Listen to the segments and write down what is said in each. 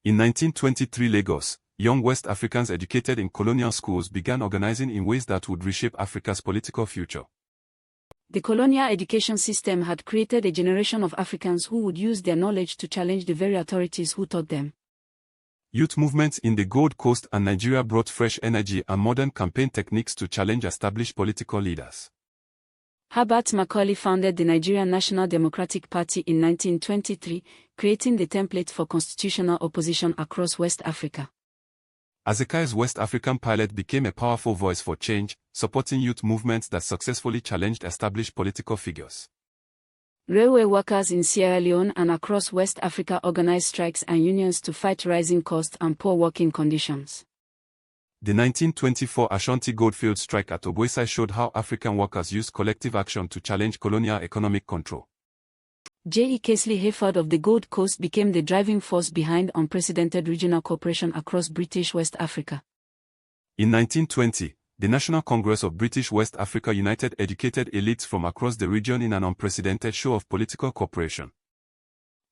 In 1923 Lagos, young West Africans educated in colonial schools began organizing in ways that would reshape Africa's political future. The colonial education system had created a generation of Africans who would use their knowledge to challenge the very authorities who taught them. Youth movements in the Gold Coast and Nigeria brought fresh energy and modern campaign techniques to challenge established political leaders. Herbert Macaulay founded the Nigerian National Democratic Party in 1923, creating the template for constitutional opposition across West Africa. Azekai's West African pilot became a powerful voice for change, supporting youth movements that successfully challenged established political figures. Railway workers in Sierra Leone and across West Africa organized strikes and unions to fight rising costs and poor working conditions. The 1924 Ashanti Goldfield strike at Obuasi showed how African workers used collective action to challenge colonial economic control. J.E. Casely Hayford of the Gold Coast became the driving force behind unprecedented regional cooperation across British West Africa. In 1920, the National Congress of British West Africa united educated elites from across the region in an unprecedented show of political cooperation.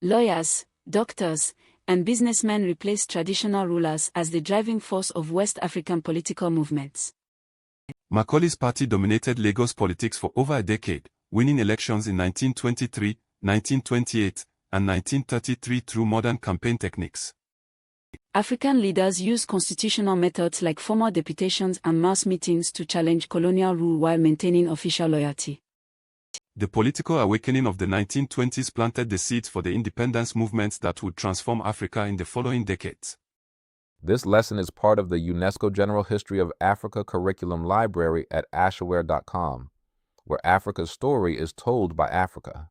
Lawyers, doctors, and businessmen replaced traditional rulers as the driving force of West African political movements. Macaulay's party dominated Lagos politics for over a decade, winning elections in 1923, 1928, and 1933 through modern campaign techniques. African leaders used constitutional methods like formal deputations and mass meetings to challenge colonial rule while maintaining official loyalty. The political awakening of the 1920s planted the seeds for the independence movements that would transform Africa in the following decades. This lesson is part of the UNESCO General History of Africa curriculum library at ashaware.com, where Africa's story is told by Africa.